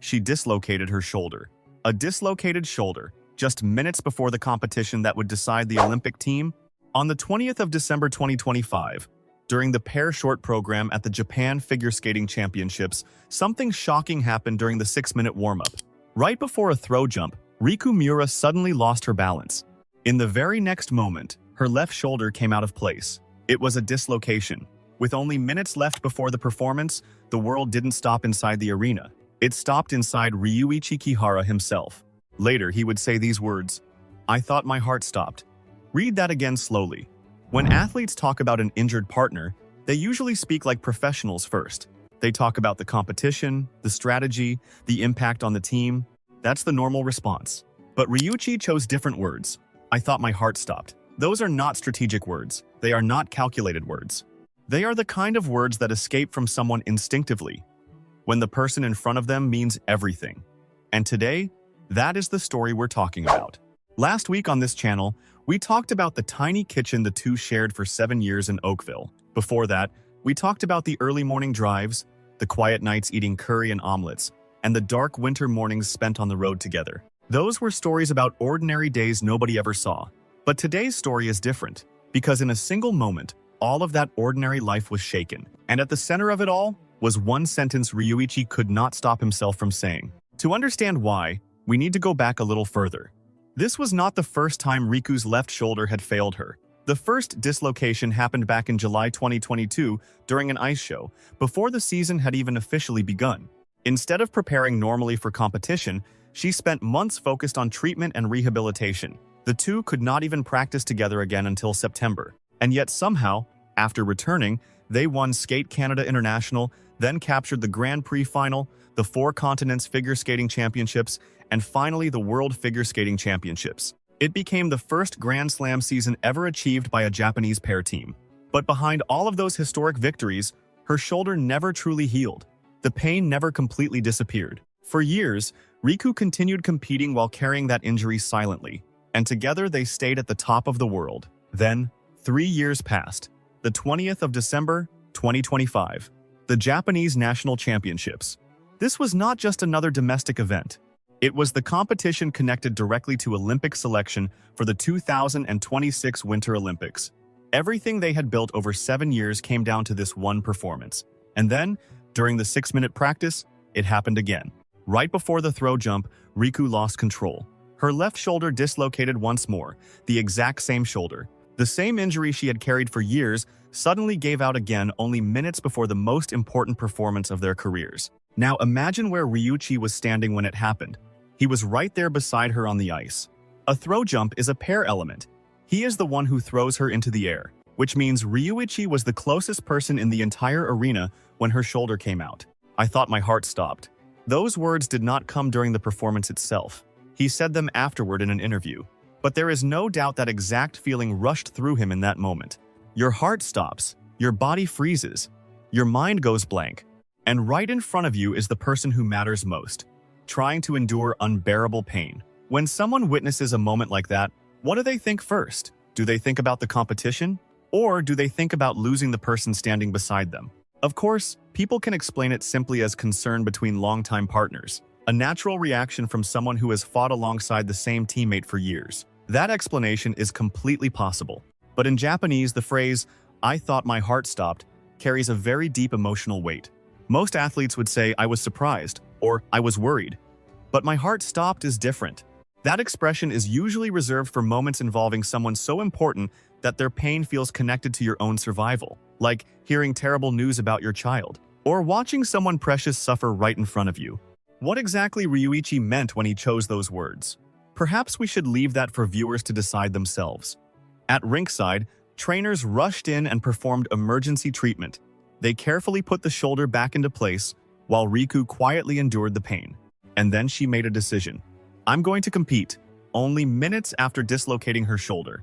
She dislocated her shoulder. A dislocated shoulder, just minutes before the competition that would decide the Olympic team. On the 20th of December 2025, during the pair short program at the Japan Figure Skating Championships, something shocking happened during the 6-minute warm-up. Right before a throw jump, Riku Miura suddenly lost her balance. In the very next moment, her left shoulder came out of place. It was a dislocation. With only minutes left before the performance, the world didn't stop inside the arena. It stopped inside Ryuichi Kihara himself. Later, he would say these words, "I thought my heart stopped." Read that again slowly. When athletes talk about an injured partner, they usually speak like professionals first. They talk about the competition, the strategy, the impact on the team. That's the normal response. But Ryuichi chose different words. "I thought my heart stopped." Those are not strategic words. They are not calculated words. They are the kind of words that escape from someone instinctively, when the person in front of them means everything. And today, that is the story we're talking about. Last week on this channel, we talked about the tiny kitchen the two shared for 7 years in Oakville. Before that, we talked about the early morning drives, the quiet nights eating curry and omelets, and the dark winter mornings spent on the road together. Those were stories about ordinary days nobody ever saw. But today's story is different, because in a single moment, all of that ordinary life was shaken. And at the center of it all was one sentence Ryuichi could not stop himself from saying. To understand why, we need to go back a little further. This was not the first time Riku's left shoulder had failed her. The first dislocation happened back in July 2022 during an ice show, before the season had even officially begun. Instead of preparing normally for competition, she spent months focused on treatment and rehabilitation. The two could not even practice together again until September. And yet somehow, after returning, they won Skate Canada International, then captured the Grand Prix final, the 4 Continents Figure Skating Championships, and finally the World Figure Skating Championships. It became the first Grand Slam season ever achieved by a Japanese pair team. But behind all of those historic victories, her shoulder never truly healed. The pain never completely disappeared. For years, Riku continued competing while carrying that injury silently, and together they stayed at the top of the world. Then, 3 years passed. The 20th of December, 2025. The Japanese National Championships. This was not just another domestic event. It was the competition connected directly to Olympic selection for the 2026 Winter Olympics. Everything they had built over 7 years came down to this one performance. And then, during the 6-minute practice, it happened again. Right before the throw jump, Riku lost control. Her left shoulder dislocated once more, the exact same shoulder. The same injury she had carried for years suddenly gave out again only minutes before the most important performance of their careers. Now imagine where Ryuichi was standing when it happened. He was right there beside her on the ice. A throw jump is a pair element. He is the one who throws her into the air, which means Ryuichi was the closest person in the entire arena when her shoulder came out. "I thought my heart stopped." Those words did not come during the performance itself. He said them afterward in an interview. But there is no doubt that exact feeling rushed through him in that moment. Your heart stops, your body freezes, your mind goes blank, and right in front of you is the person who matters most, trying to endure unbearable pain. When someone witnesses a moment like that, what do they think first? Do they think about the competition? Or do they think about losing the person standing beside them? Of course, people can explain it simply as concern between longtime partners, a natural reaction from someone who has fought alongside the same teammate for years. That explanation is completely possible. But in Japanese, the phrase, "I thought my heart stopped," carries a very deep emotional weight. Most athletes would say, "I was surprised," or "I was worried." But "my heart stopped" is different. That expression is usually reserved for moments involving someone so important that their pain feels connected to your own survival, like hearing terrible news about your child, or watching someone precious suffer right in front of you. What exactly Ryuichi meant when he chose those words? Perhaps we should leave that for viewers to decide themselves. At rinkside, trainers rushed in and performed emergency treatment. They carefully put the shoulder back into place, while Riku quietly endured the pain. And then she made a decision. "I'm going to compete," only minutes after dislocating her shoulder.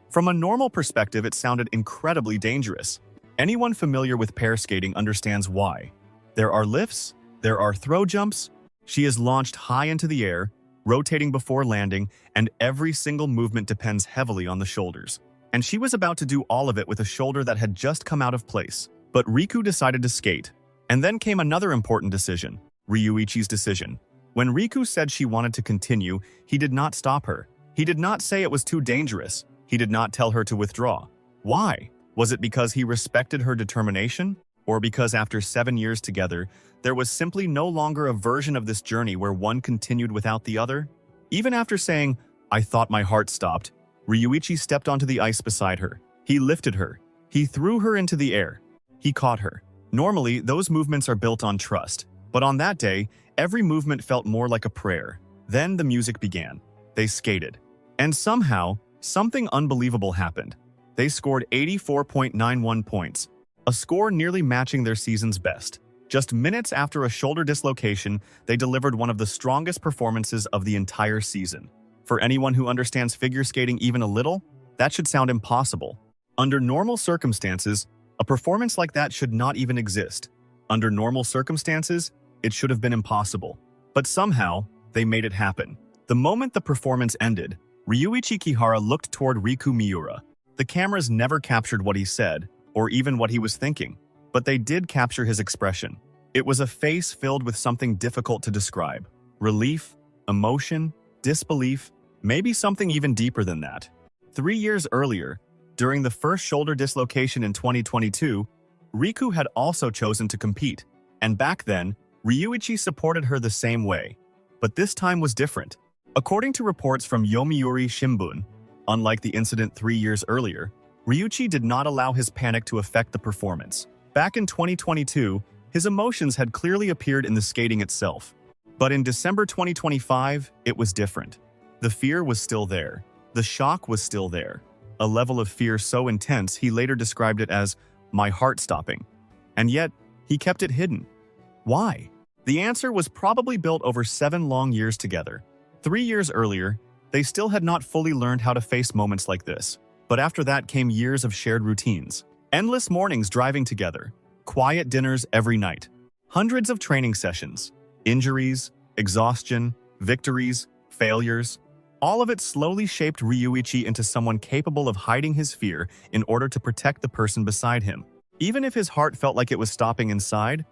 From a normal perspective, it sounded incredibly dangerous. Anyone familiar with pair skating understands why. There are lifts, there are throw jumps. She is launched high into the air, rotating before landing, and every single movement depends heavily on the shoulders. And she was about to do all of it with a shoulder that had just come out of place. But Riku decided to skate. And then came another important decision, Ryuichi's decision. When Riku said she wanted to continue, he did not stop her. He did not say it was too dangerous. He did not tell her to withdraw. Why? Was it because he respected her determination? Or because after 7 years together, there was simply no longer a version of this journey where one continued without the other? Even after saying, "I thought my heart stopped," Ryuichi stepped onto the ice beside her. He lifted her. He threw her into the air. He caught her. Normally, those movements are built on trust. But on that day, every movement felt more like a prayer. Then the music began. They skated. And somehow, something unbelievable happened. They scored 84.91 points, a score nearly matching their season's best. Just minutes after a shoulder dislocation, they delivered one of the strongest performances of the entire season. For anyone who understands figure skating even a little, that should sound impossible. Under normal circumstances, a performance like that should not even exist. Under normal circumstances, it should have been impossible. But somehow, they made it happen. The moment the performance ended, Ryuichi Kihara looked toward Riku Miura. The cameras never captured what he said, or even what he was thinking, but they did capture his expression. It was a face filled with something difficult to describe. Relief, emotion, disbelief, maybe something even deeper than that. 3 years earlier, during the first shoulder dislocation in 2022, Riku had also chosen to compete, and back then, Ryuichi supported her the same way. But this time was different. According to reports from Yomiuri Shimbun, unlike the incident 3 years earlier, Ryuichi did not allow his panic to affect the performance. Back in 2022, his emotions had clearly appeared in the skating itself. But in December 2025, it was different. The fear was still there. The shock was still there. A level of fear so intense he later described it as "my heart stopping." And yet, he kept it hidden. Why? The answer was probably built over 7 long years together. 3 years earlier, they still had not fully learned how to face moments like this. But after that came years of shared routines. Endless mornings driving together. Quiet dinners every night. Hundreds of training sessions. Injuries, exhaustion, victories, failures. All of it slowly shaped Ryuichi into someone capable of hiding his fear in order to protect the person beside him. Even if his heart felt like it was stopping inside,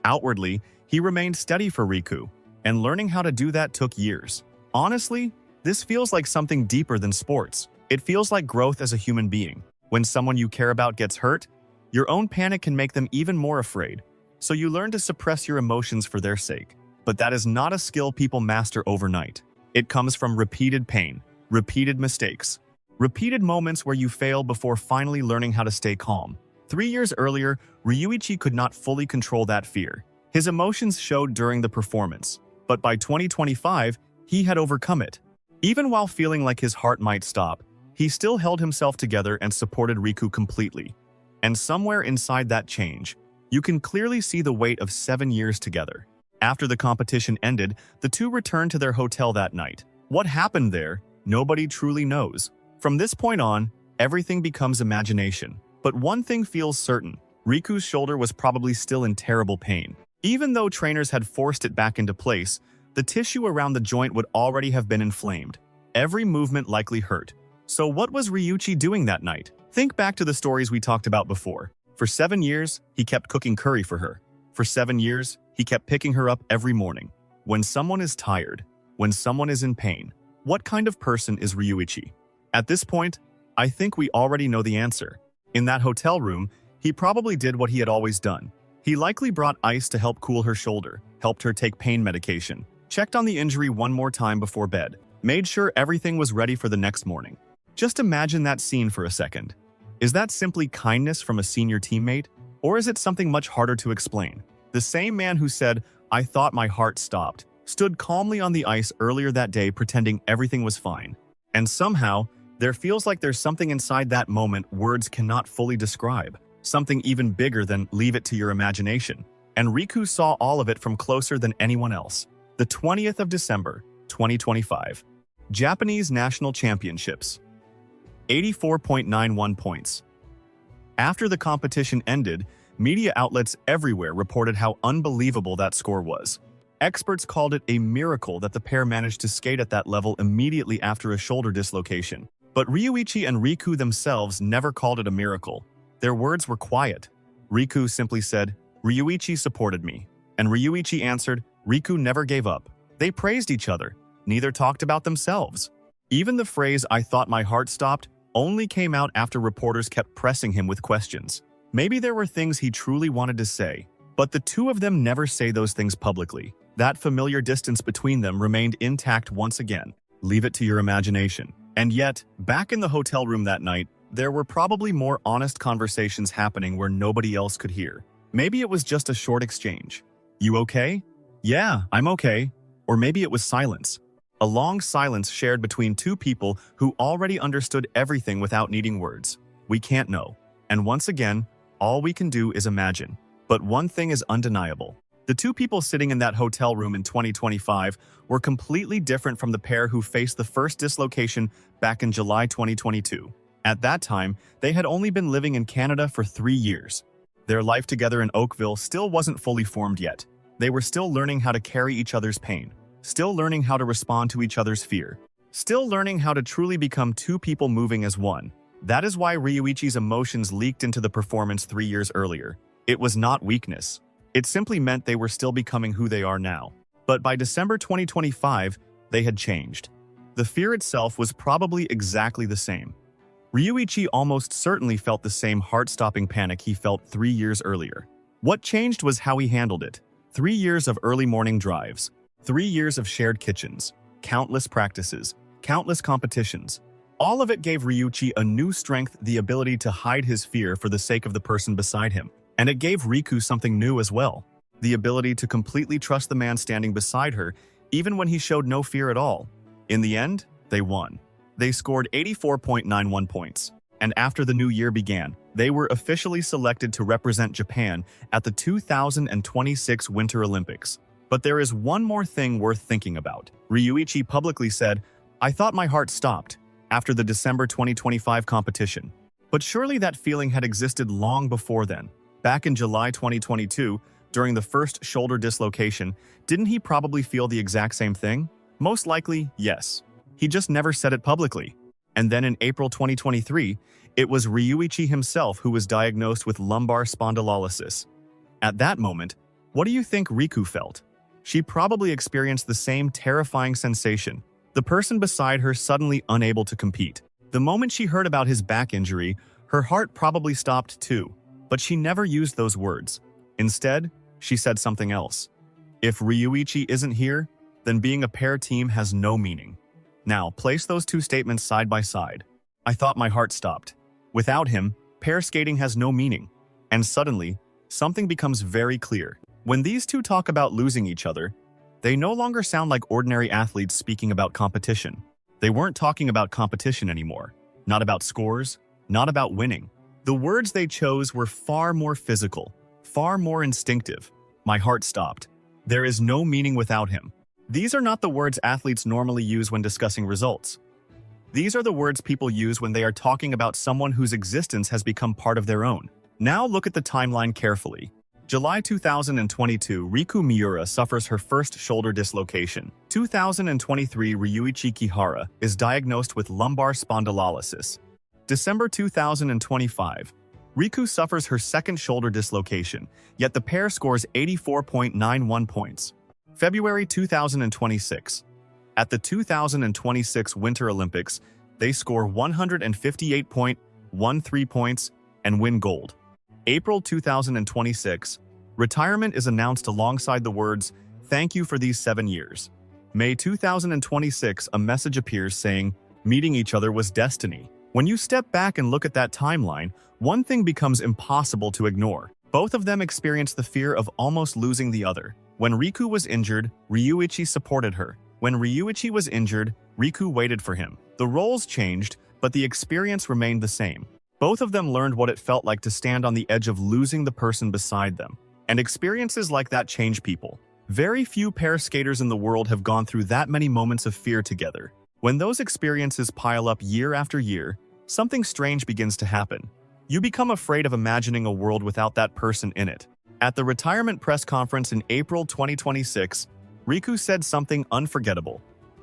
outwardly, he remained steady for Riku, and learning how to do that took years. Honestly, this feels like something deeper than sports. It feels like growth as a human being. When someone you care about gets hurt, your own panic can make them even more afraid. So you learn to suppress your emotions for their sake. But that is not a skill people master overnight. It comes from repeated pain, repeated mistakes, repeated moments where you fail before finally learning how to stay calm. 3 years earlier, Ryuichi could not fully control that fear. His emotions showed during the performance. But by 2025, he had overcome it. Even while feeling like his heart might stop, he still held himself together and supported Riku completely. And somewhere inside that change, you can clearly see the weight of 7 years together. After the competition ended, the two returned to their hotel that night. What happened there, nobody truly knows. From this point on, everything becomes imagination. But one thing feels certain, Riku's shoulder was probably still in terrible pain. Even though trainers had forced it back into place, the tissue around the joint would already have been inflamed. Every movement likely hurt. So what was Ryuichi doing that night? Think back to the stories we talked about before. For 7 years, he kept cooking curry for her. For 7 years, he kept picking her up every morning. When someone is tired, when someone is in pain, what kind of person is Ryuichi? At this point, I think we already know the answer. In that hotel room, he probably did what he had always done. He likely brought ice to help cool her shoulder, helped her take pain medication, checked on the injury one more time before bed, made sure everything was ready for the next morning. Just imagine that scene for a second. Is that simply kindness from a senior teammate? Or is it something much harder to explain? The same man who said, "I thought my heart stopped," stood calmly on the ice earlier that day pretending everything was fine. And somehow, there feels like there's something inside that moment words cannot fully describe. Something even bigger than "leave it to your imagination." And Riku saw all of it from closer than anyone else. The 20th of December, 2025. Japanese National Championships. 84.91 points. After the competition ended, media outlets everywhere reported how unbelievable that score was. Experts called it a miracle that the pair managed to skate at that level immediately after a shoulder dislocation. But Ryuichi and Riku themselves never called it a miracle. Their words were quiet. Riku simply said, Ryuichi supported me. And Ryuichi answered, Riku never gave up. They praised each other. Neither talked about themselves. Even the phrase, I thought my heart stopped, only came out after reporters kept pressing him with questions. Maybe there were things he truly wanted to say, but the two of them never say those things publicly. That familiar distance between them remained intact once again. Leave it to your imagination. And yet, back in the hotel room that night, there were probably more honest conversations happening where nobody else could hear. Maybe it was just a short exchange. You okay? Yeah, I'm okay. Or maybe it was silence. A long silence shared between two people who already understood everything without needing words. We can't know. And once again, all we can do is imagine. But one thing is undeniable. The two people sitting in that hotel room in 2025 were completely different from the pair who faced the first dislocation back in July 2022. At that time, they had only been living in Canada for 3 years. Their life together in Oakville still wasn't fully formed yet. They were still learning how to carry each other's pain, still learning how to respond to each other's fear, still learning how to truly become two people moving as one. That is why Ryuichi's emotions leaked into the performance 3 years earlier. It was not weakness. It simply meant they were still becoming who they are now. But by December 2025, they had changed. The fear itself was probably exactly the same. Ryuichi almost certainly felt the same heart-stopping panic he felt 3 years earlier. What changed was how he handled it. 3 years of early morning drives, 3 years of shared kitchens, countless practices, countless competitions. All of it gave Ryuichi a new strength, the ability to hide his fear for the sake of the person beside him. And it gave Riku something new as well, the ability to completely trust the man standing beside her, even when he showed no fear at all. In the end, they won. They scored 84.91 points. And after the new year began, they were officially selected to represent Japan at the 2026 Winter Olympics. But there is one more thing worth thinking about. Ryuichi publicly said, I thought my heart stopped after the December 2025 competition. But surely that feeling had existed long before then. Back in July 2022, during the first shoulder dislocation, didn't he probably feel the exact same thing? Most likely, yes. He just never said it publicly. And then in April 2023, it was Ryuichi himself who was diagnosed with lumbar spondylolysis. At that moment, what do you think Riku felt? She probably experienced the same terrifying sensation. The person beside her suddenly unable to compete. The moment she heard about his back injury, her heart probably stopped too. But she never used those words. Instead, she said something else. If Ryuichi isn't here, then being a pair team has no meaning. Now, place those two statements side by side. I thought my heart stopped. Without him, pair skating has no meaning. And suddenly, something becomes very clear. When these two talk about losing each other, they no longer sound like ordinary athletes speaking about competition. They weren't talking about competition anymore. Not about scores, not about winning. The words they chose were far more physical, far more instinctive. My heart stopped. There is no meaning without him. These are not the words athletes normally use when discussing results. These are the words people use when they are talking about someone whose existence has become part of their own. Now look at the timeline carefully. July 2022, Riku Miura suffers her first shoulder dislocation. 2023, Ryuichi Kihara is diagnosed with lumbar spondylolysis. December 2025, Riku suffers her second shoulder dislocation, yet the pair scores 84.91 points. February 2026. At the 2026 Winter Olympics, they score 158.13 points and win gold. April 2026, retirement is announced alongside the words, "Thank you for these 7 years." May 2026, a message appears saying, "Meeting each other was destiny." When you step back and look at that timeline, one thing becomes impossible to ignore. Both of them experienced the fear of almost losing the other. When Riku was injured, Ryuichi supported her. When Ryuichi was injured, Riku waited for him. The roles changed, but the experience remained the same. Both of them learned what it felt like to stand on the edge of losing the person beside them. And experiences like that change people. Very few pair skaters in the world have gone through that many moments of fear together. When those experiences pile up year after year, something strange begins to happen. You become afraid of imagining a world without that person in it. At the retirement press conference in April 2026, Riku said something unforgettable.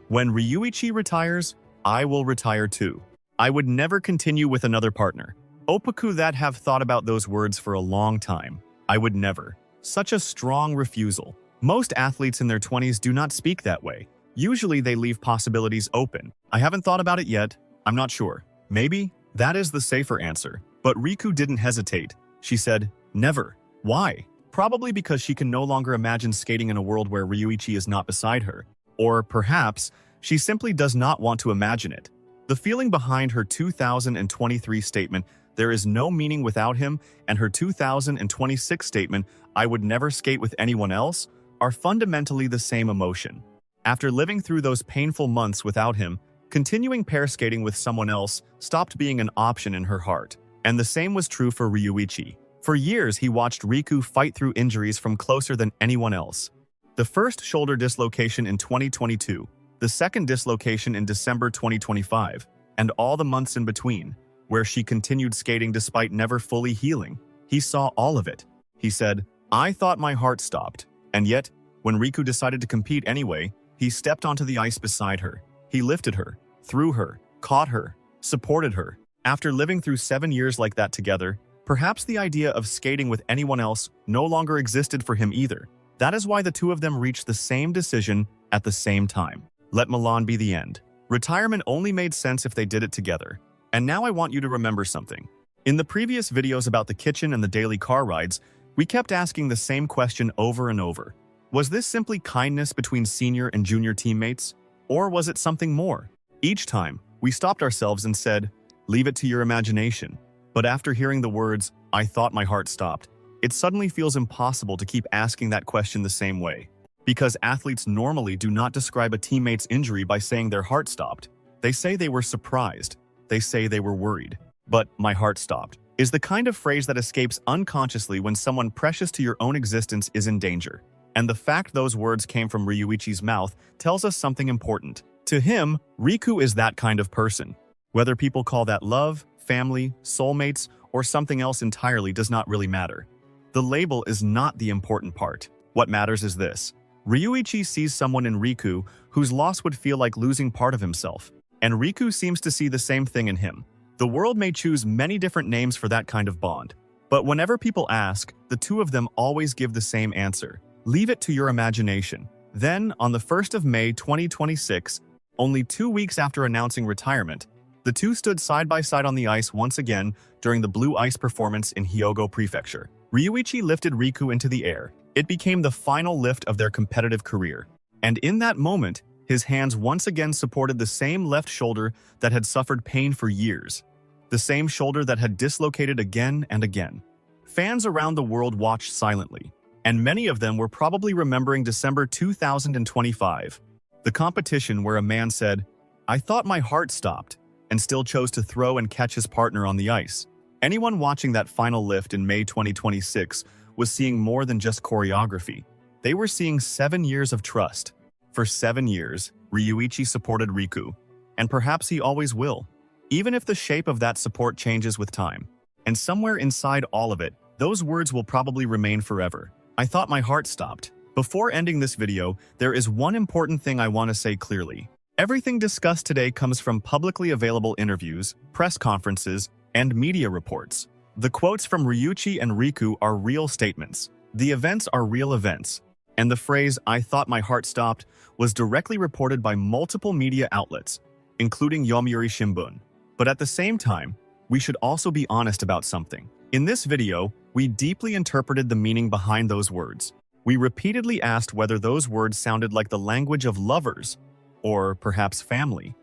When Ryuichi retires, I will retire too. I would never continue with another partner. Oppaku that have thought about those words for a long time. I would never. Such a strong refusal. Most athletes in their 20s do not speak that way. Usually they leave possibilities open. I haven't thought about it yet. I'm not sure. Maybe? That is the safer answer. But Riku didn't hesitate. She said, never. Why? Probably because she can no longer imagine skating in a world where Ryuichi is not beside her. Or perhaps, she simply does not want to imagine it. The feeling behind her 2023 statement, there is no meaning without him, and her 2026 statement, I would never skate with anyone else, are fundamentally the same emotion. After living through those painful months without him, continuing pair skating with someone else stopped being an option in her heart. And the same was true for Ryuichi. For years, he watched Riku fight through injuries from closer than anyone else. The first shoulder dislocation in 2022, the second dislocation in December 2025, and all the months in between, where she continued skating despite never fully healing. He saw all of it. He said, I thought my heart stopped. And yet, when Riku decided to compete anyway, he stepped onto the ice beside her. He lifted her, threw her, caught her, supported her. After living through 7 years like that together, perhaps the idea of skating with anyone else no longer existed for him either. That is why the two of them reached the same decision at the same time. Let Milan be the end. Retirement only made sense if they did it together. And now I want you to remember something. In the previous videos about the kitchen and the daily car rides, we kept asking the same question over and over. Was this simply kindness between senior and junior teammates? Or was it something more? Each time, we stopped ourselves and said, leave it to your imagination. But after hearing the words, I thought my heart stopped, it suddenly feels impossible to keep asking that question the same way. Because athletes normally do not describe a teammate's injury by saying their heart stopped. They say they were surprised. They say they were worried. But my heart stopped is the kind of phrase that escapes unconsciously when someone precious to your own existence is in danger. And the fact those words came from Ryuichi's mouth tells us something important. To him, Riku is that kind of person. Whether people call that love, family, soulmates, or something else entirely does not really matter. The label is not the important part. What matters is this. Ryuichi sees someone in Riku whose loss would feel like losing part of himself. And Riku seems to see the same thing in him. The world may choose many different names for that kind of bond. But whenever people ask, the two of them always give the same answer. Leave it to your imagination. Then, on the 1st of May 2026, only 2 weeks after announcing retirement, the two stood side by side on the ice once again during the blue ice performance in Hyogo Prefecture. Ryuichi lifted Riku into the air. It became the final lift of their competitive career. And in that moment, his hands once again supported the same left shoulder that had suffered pain for years. The same shoulder that had dislocated again and again. Fans around the world watched silently, and many of them were probably remembering December 2025, the competition where a man said, I thought my heart stopped, and still chose to throw and catch his partner on the ice. Anyone watching that final lift in May 2026 was seeing more than just choreography. They were seeing 7 years of trust. For 7 years, Ryuichi supported Riku, and perhaps he always will, even if the shape of that support changes with time. And somewhere inside all of it, those words will probably remain forever. I thought my heart stopped. Before ending this video, there is one important thing I want to say clearly. Everything discussed today comes from publicly available interviews, press conferences, and media reports. The quotes from Ryuichi and Riku are real statements. The events are real events. And the phrase, I thought my heart stopped, was directly reported by multiple media outlets, including Yomiuri Shimbun. But at the same time, we should also be honest about something. In this video, we deeply interpreted the meaning behind those words. We repeatedly asked whether those words sounded like the language of lovers, or perhaps family.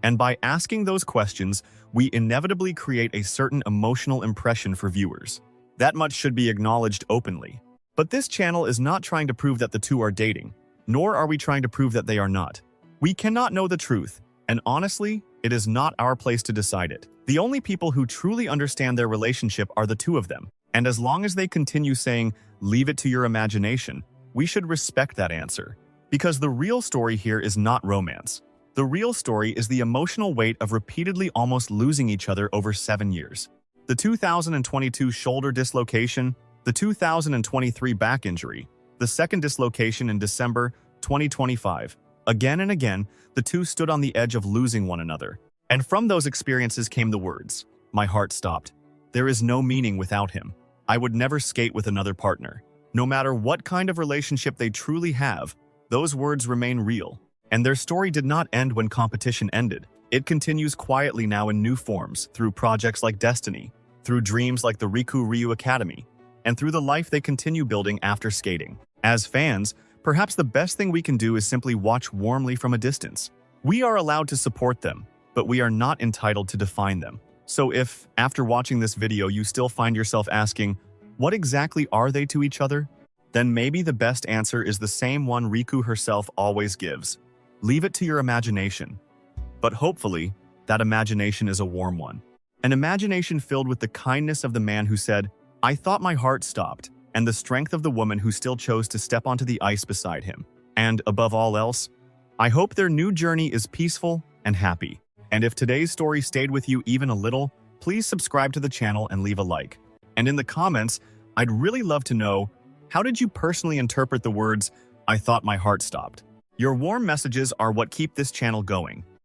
And by asking those questions, we inevitably create a certain emotional impression for viewers. That much should be acknowledged openly. But this channel is not trying to prove that the two are dating, nor are we trying to prove that they are not. We cannot know the truth, and honestly, it is not our place to decide it. The only people who truly understand their relationship are the two of them, and as long as they continue saying, leave it to your imagination, we should respect that answer. Because the real story here is not romance. The real story is the emotional weight of repeatedly almost losing each other over 7 years. The 2022 shoulder dislocation, the 2023 back injury, the second dislocation in December 2025. Again and again, the two stood on the edge of losing one another. And from those experiences came the words, my heart stopped. There is no meaning without him. I would never skate with another partner. No matter what kind of relationship they truly have, those words remain real. And their story did not end when competition ended. It continues quietly now in new forms, through projects like Destiny, through dreams like the Riku Ryu Academy, and through the life they continue building after skating. As fans, perhaps the best thing we can do is simply watch warmly from a distance. We are allowed to support them, but we are not entitled to define them. So if, after watching this video, you still find yourself asking, what exactly are they to each other? Then maybe the best answer is the same one Riku herself always gives. Leave it to your imagination. But hopefully, that imagination is a warm one. An imagination filled with the kindness of the man who said, "I thought my heart stopped," and the strength of the woman who still chose to step onto the ice beside him. And above all else, I hope their new journey is peaceful and happy. And if today's story stayed with you even a little, please subscribe to the channel and leave a like. And in the comments, I'd really love to know, how did you personally interpret the words, "I thought my heart stopped"? Your warm messages are what keep this channel going.